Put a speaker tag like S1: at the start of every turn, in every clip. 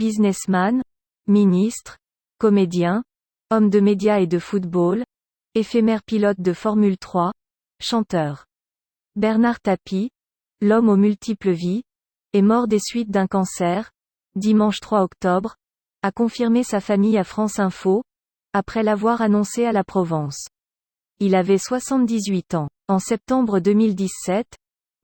S1: businessman, ministre, comédien, homme de médias et de football, éphémère pilote de Formule 3, chanteur. Bernard Tapie, l'homme aux multiples vies, est mort des suites d'un cancer, dimanche 3 octobre, a confirmé sa famille à France Info, après l'avoir annoncé à la Provence. Il avait 78 ans. En septembre 2017,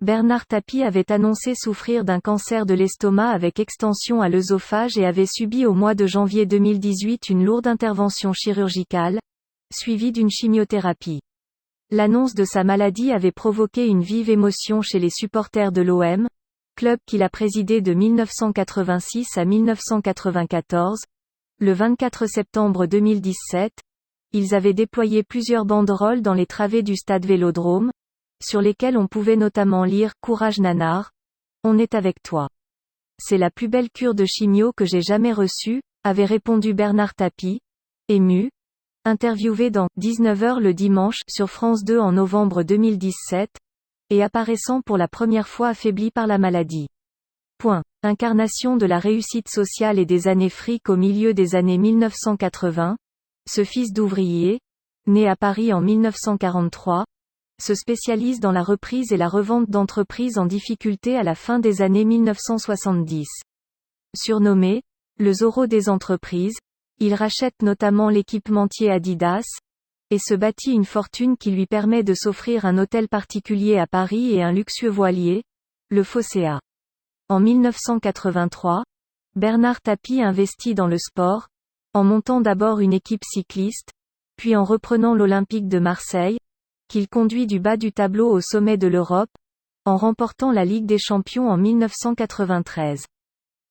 S1: Bernard Tapie avait annoncé souffrir d'un cancer de l'estomac avec extension à l'œsophage et avait subi au mois de janvier 2018 une lourde intervention chirurgicale, suivie d'une chimiothérapie. L'annonce de sa maladie avait provoqué une vive émotion chez les supporters de l'OM, club qu'il a présidé de 1986 à 1994. Le 24 septembre 2017, ils avaient déployé plusieurs banderoles dans les travées du stade Vélodrome, sur lesquelles on pouvait notamment lire « Courage Nanard, on est avec toi ». C'est la plus belle cure de chimio que j'ai jamais reçue, avait répondu Bernard Tapie, ému, interviewé dans 19h le dimanche sur France 2 en novembre 2017, et apparaissant pour la première fois affaibli par la maladie. Incarnation de la réussite sociale et des années fric au milieu des années 1980, ce fils d'ouvrier, né à Paris en 1943, se spécialise dans la reprise et la revente d'entreprises en difficulté à la fin des années 1970. Surnommé le Zorro des entreprises, il rachète notamment l'équipementier Adidas, et se bâtit une fortune qui lui permet de s'offrir un hôtel particulier à Paris et un luxueux voilier, le Phocéa. En 1983, Bernard Tapie investit dans le sport, en montant d'abord une équipe cycliste, puis en reprenant l'Olympique de Marseille, qu'il conduit du bas du tableau au sommet de l'Europe, en remportant la Ligue des Champions en 1993.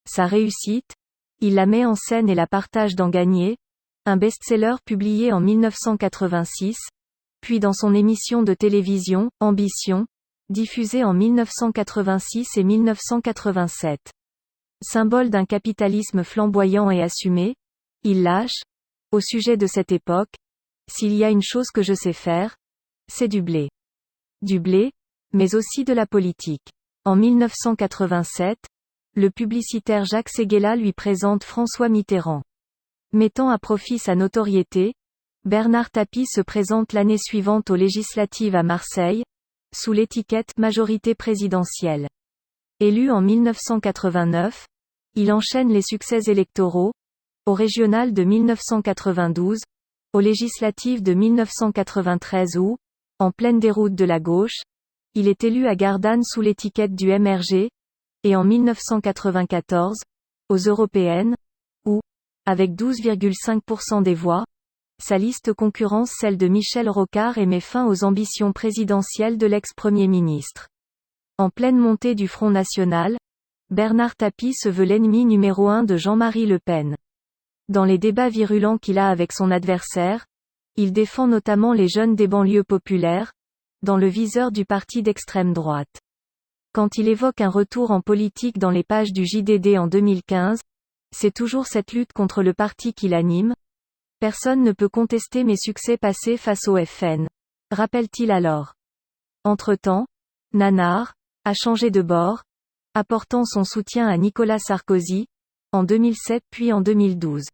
S1: Sa réussite, il la met en scène et la partage dans Gagner, un best-seller publié en 1986, puis dans son émission de télévision, Ambition, diffusée en 1986 et 1987. Symbole d'un capitalisme flamboyant et assumé, il lâche, au sujet de cette époque, s'il y a une chose que je sais faire, c'est du blé. Du blé, mais aussi de la politique. En 1987, le publicitaire Jacques Séguéla lui présente François Mitterrand. Mettant à profit sa notoriété, Bernard Tapie se présente l'année suivante aux législatives à Marseille, sous l'étiquette majorité présidentielle. Élu en 1989, il enchaîne les succès électoraux, aux régionales de 1992, aux législatives de 1993 où, en pleine déroute de la gauche, il est élu à Gardanne sous l'étiquette du MRG, et en 1994, aux européennes, où, avec 12,5% des voix, sa liste concurrence celle de Michel Rocard et met fin aux ambitions présidentielles de l'ex-premier ministre. En pleine montée du Front National, Bernard Tapie se veut l'ennemi numéro 1 de Jean-Marie Le Pen. Dans les débats virulents qu'il a avec son adversaire, il défend notamment les jeunes des banlieues populaires, dans le viseur du parti d'extrême droite. Quand il évoque un retour en politique dans les pages du JDD en 2015, c'est toujours cette lutte contre le parti qui l'anime. Personne ne peut contester mes succès passés face au FN, rappelle-t-il alors. Entre-temps, Nanard a changé de bord, apportant son soutien à Nicolas Sarkozy, en 2007 puis en 2012.